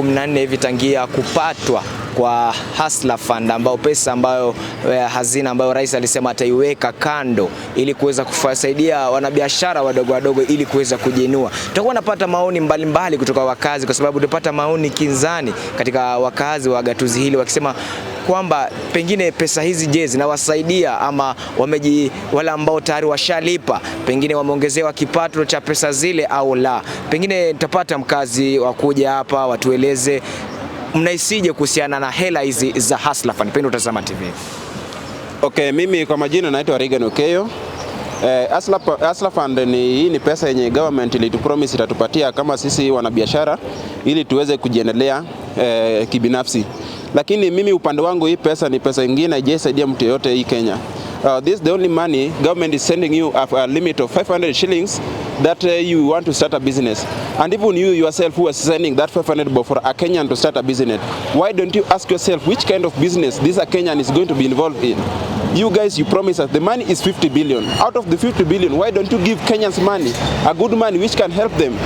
14 hivi tangia kupatwa kwa Hustler Fund, ambao pesa ambayo hazina ambayo rais alisema ataiweka kando ili kuweza kusaidia wanabiashara wadogo wadogo ili kuweza kujiinua. Tutakuwa napata maoni mbalimbali kutoka wakazi, kwa sababu tupata maoni kinzani katika wakazi wa gatuzi hili wakisema kwamba pengine pesa hizi je, zinawasaidia ama wale ambao tayari washalipa pengine wameongezewa kipato cha pesa zile au la. Pengine tutapata mkazi wa kuja hapa watueleze mnaisije kuhusiana na hela hizi za Hustler Fund. Pendo utazama TV. Okay, mimi kwa majina naitwa Regan Okeyo. Hustler Fund hii ni pesa yenye government ilitupromise itatupatia kama sisi wanabiashara ili tuweze kujiendelea kibinafsi. Lakini mimi upande wangu hii pesa ni pesa nyingine haijasaidia mtu yote hii Kenya. This is the only money government is sending you a limit of 500 shillings that you want to start a business. And even you yourself who are sending that 500 bob for a Kenyan to start a business, why don't you ask yourself which kind of business this a Kenyan is going to be involved in? You guys, you promise us the money is 50 billion. Out of the 50 billion, why don't you give Kenyans money, a good money which can help them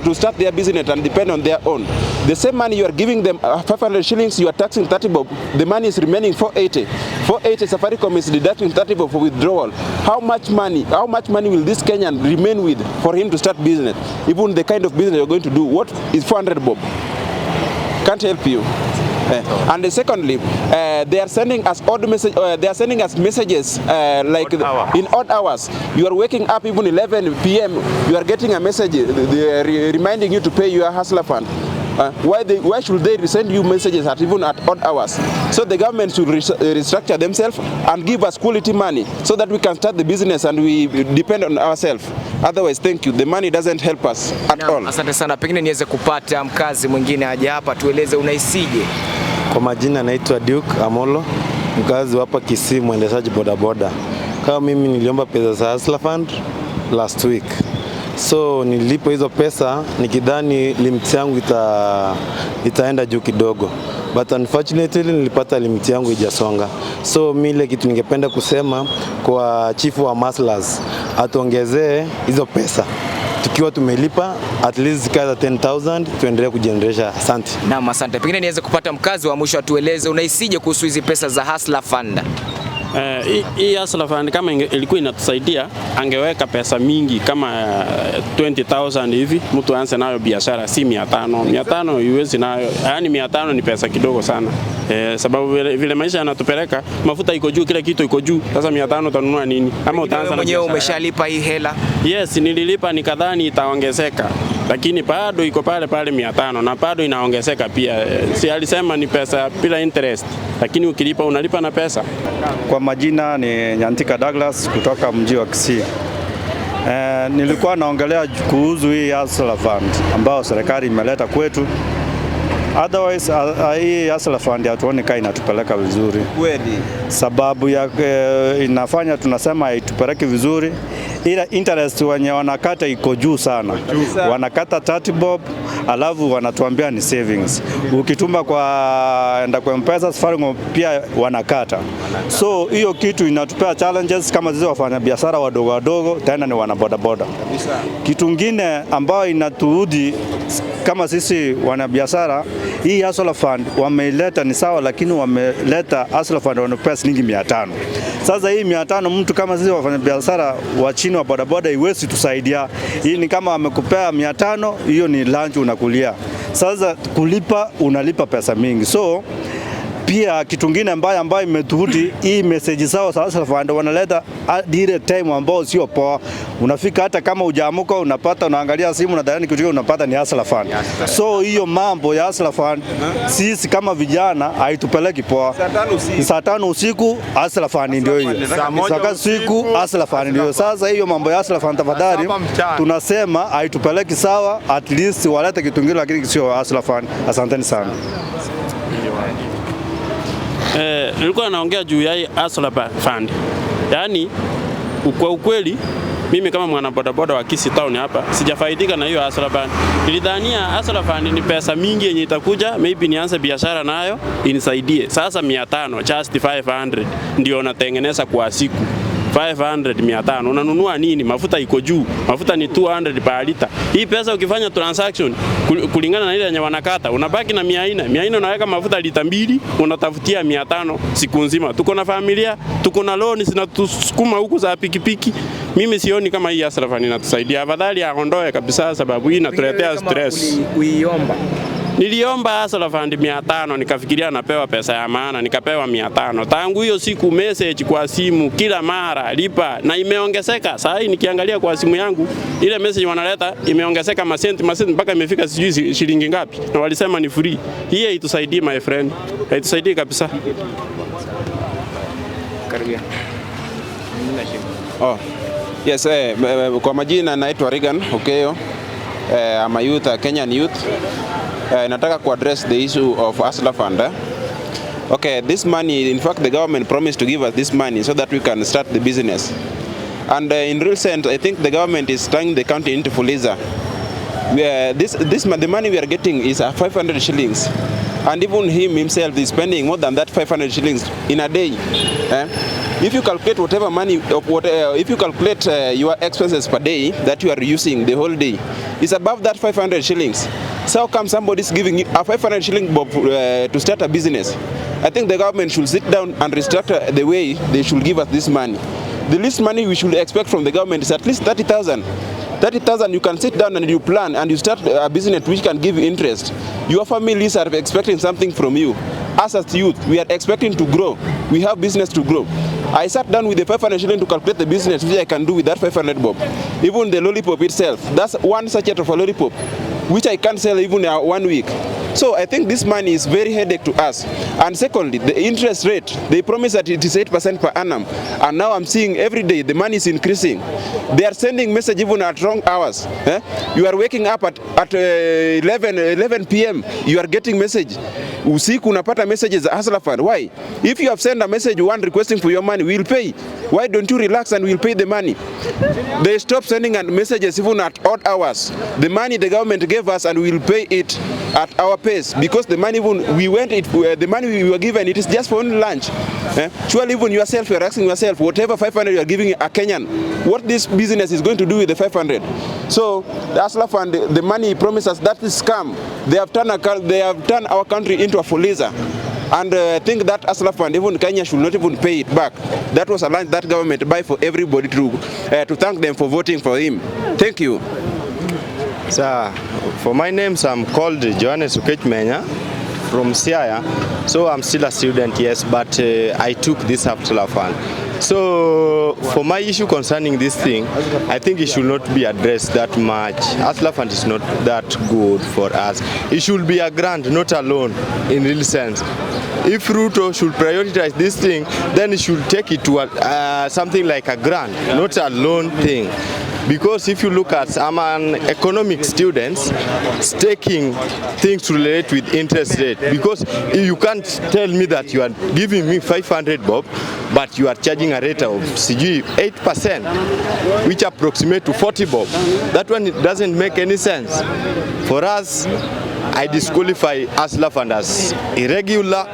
to start their business and depend on their own? The same money you are giving them 500 shillings, you are taxing 30 bob. The money is remaining 480. 480 Safaricom is deducting 30 bob for withdrawal. How much money will this Kenyan remain with for him to start business? Even the kind of business you're going to do, what is 400 bob? Can't help you. And secondly, they are sending us messages like in odd hours. You are waking up even 11 p.m. You are getting a message reminding you to pay your Hustler Fund. Why should they send you messages even at odd hours? So the government should restructure themselves and give us quality money so that we can start the business and we depend on ourselves. Otherwise, thank you. The money doesn't help us at all. Asante sana. Pengine niweze kupata mkazi mwingine aje hapa tueleze unaisije. Kwa majina naitwa Duke Amolo, mkazi hapa Kisii, mwendeshaji bodaboda. Kama mimi niliomba pesa za Hustler Fund last week. So nilipo hizo pesa nikidhani limit yangu itaenda juu kidogo. But unfortunately nilipata limit yangu ijasonga. So mimi kitu ningependa kusema kwa chifu wa Hustlers atuongezee hizo pesa. Tukiwa tumelipa at least kaza 10,000 tuendelee kujiendelesha. Asante. Naam, asante. Pengine niweze kupata mkazi wa mwisho atueleze unaisije kuhusu hizi pesa za Hustler Fund. Hii Hustler Fund kama ilikuwa inatusaidia angeweka pesa mingi kama 20,000 hivi mtu aanze nayo biashara, si 500. 500 iwezi nayo, yani 500 ni pesa kidogo sana. Sababu vile maisha yanatupeleka, mafuta iko juu, kila kitu iko juu. Sasa 500 utanunua nini? Ama utaanza na mwenyewe umeshalipa hii hela? Yes, nililipa nikadhani itaongezeka. Lakini bado iko pale 500 na bado inaongezeka pia. Si alisema ni pesa bila interest, lakini ukilipa unalipa na pesa. Kwa majina ni Nyantika Douglas kutoka mji wa Kisii. Nilikuwa naongelea kuhusu hii Hustler Fund ambao serikali imeleta kwetu. Otherwise hii Hustler Fund hatuoni kama inatupeleka vizuri. Kweli. Sababu ya inafanya tunasema haitupeleki vizuri. Ila interest wenye wanakata iko juu sana. Wanakata 30 bob alafu wanatuambia ni savings. Ukituma kwa M-Pesa Safaricom pia wanakata. So hiyo kitu inatupea challenges kama sisi wafanya biashara wadogo wadogo, tena ni wanabodaboda. Kitu kingine ambayo inatuudhi kama sisi wanabiashara, hii Hustler Fund wameileta ni sawa, lakini wameleta Hustler Fund wanapea shilingi 500. Sasa hii 500 mtu kama sisi wafanya biashara wa chini wa bodaboda iwezi tusaidia. Hii ni kama wamekupea 500, hiyo ni lunch unakulia. Sasa kulipa unalipa pesa mingi. So pia kitu kingine ambayo imetuhuti hii message zao za Hustler Fund wanaleta dire time ambao sio poa. Unafika hata kama hujaamuka unapata unaangalia simu na dhani kitu unapata ni Hustler Fund. So hiyo mambo ya Hustler Fund sisi kama vijana haitupeleki poa. Saa 5 usiku Hustler Fund ndio hiyo. Saa 1 usiku Hustler Fund ndio. Sasa hiyo mambo ya Hustler Fund tafadhali tunasema haitupeleki sawa, at least walete kitu kingine lakini sio Hustler Fund. Asanteni sana. Nilikuwa naongea juu ya Hustler Fund. Yaani kwa ukweli mimi kama mwana bodaboda wa Kisii town hapa sijafaidika na hiyo Hustler Fund. Nilidhania Hustler Fund ni pesa mingi yenye itakuja, maybe nianze biashara nayo inisaidie. Sasa 500 just 500 ndio natengeneza kwa siku. 500 500. Unanunua nini? Mafuta iko juu. Mafuta ni 200 per liter. Hii pesa ukifanya transaction kulingana na ile yenye wanakata, unabaki na 400. 400 unaweka mafuta lita 2, unatafutia 500 siku nzima. Tuko na familia, tuko na loan zinatusukuma huku za pikipiki. Mimi sioni kama hii Hustler Fund inatusaidia. Afadhali aondoe kabisa, sababu hii inatuletea stress. Uiomba. Niliomba Hustler Fund 500, nikafikiria napewa pesa ya maana, nikapewa 500. Tangu hiyo siku message kwa simu kila mara lipa, na imeongezeka. Sasa hii nikiangalia kwa simu yangu ile message wanaleta imeongezeka masenti mpaka imefika sijui shilingi ngapi, na walisema ni free. Hii haitusaidii my friend, haitusaidii kabisa. Karibia. Oh. Yes, kwa majina naitwa Regan Okeyo. I'm a youth, a Kenyan youth. Nataka ku address the issue of Hustler Fund. Okay, this money, in fact, the government promised to give us this money so that we can start the business. And in real sense, I think the government is turning the country into Fuliza. The money we are getting is 500 shillings. And even him himself is spending more than that 500 shillings in a day. If you calculate whatever money, if you calculate your expenses per day that you are using the whole day, it's above that 500 shillings. So how come somebody is giving you a 500 shilling bob to start a business? I think the government should sit down and restructure the way they should give us this money. The least money we should expect from the government is at least 30,000. 30,000, you can sit down and you plan and you start a business which can give you interest. Your families are expecting something from you. Us as youth, we are expecting to grow. We have business to grow. I sat down with the 500 shilling to calculate the business which I can do with that 500 bob. Even the lollipop itself, that's one sachet of a lollipop, which I can't sell even 1 week. So I think this money is very headache to us. And secondly, the interest rate, they promise that it is 8% per annum. And now I'm seeing every day the money is increasing. They are sending message even at wrong hours. You are waking up at 11 p.m. You are getting message. Usiku unapata messages Hustler Fund. Why? If you have sent a message one requesting for your money, we'll pay. Why don't you relax and we'll pay the money? They stop sending messages even at odd hours. The money the government gave us and we'll pay it at our pace, because the money the money we were given, it is just for only lunch. Surely even yourself, you are asking yourself, whatever 500 you are giving a Kenyan, what this business is going to do with the 500? So the Hustler Fund, the money promised us, that is scam. They have turned our country into a Fuliza. And I think that Hustler Fund, even Kenya should not even pay it back. That was a lunch that government buy for everybody to thank them for voting for him. Thank you. So, for my name, I'm called Johannes Ukechmenya from Siaya. So I'm still a student, yes, but I took this Hustler Fund. So for my issue concerning this thing, I think it should not be addressed that much. Hustler Fund is not that good for us. It should be a grant, not a loan in real sense. If Ruto should prioritize this thing, then he should take it to something like a grant, not a loan thing. Because if you look at, I'm an economic student, taking things related with interest rate. Because you can't tell me that you are giving me 500 bob, but you are charging a rate of 8%, which approximate to 40 bob. That one, it doesn't make any sense. For us, I disqualify Hustler Fund as irregular,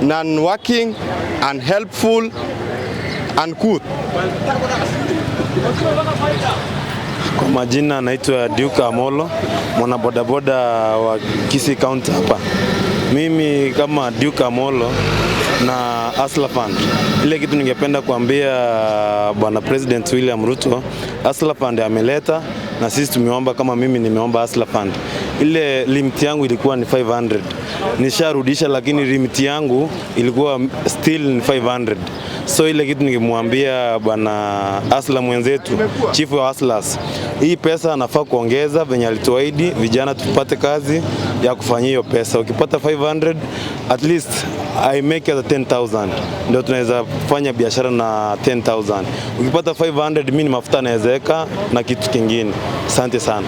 non-working, unhelpful, uncouth. Kwa majina naitwa Duke Amolo, mwana bodaboda wa Kisii County hapa. Mimi kama Duke Amolo na Hustler Fund, ile kitu ningependa kuambia bwana President William Ruto, Hustler Fund ameleta na sisi tumeomba, kama mimi nimeomba Hustler Fund. Ile limit yangu ilikuwa ni 500. Nisharudisha, lakini limit yangu ilikuwa still ni 500. So ile kitu ningemwambia bwana Hustler mwenzetu, chief wa Hustlers, hii pesa anafaa kuongeza venye alituahidi vijana tupate kazi ya kufanyia hiyo pesa. Ukipata 500, at least I make it 10,000. Ndio tunaweza fanya biashara na 10,000. Ukipata 500, mimi mafuta nawezeka na kitu kingine. Asante sana.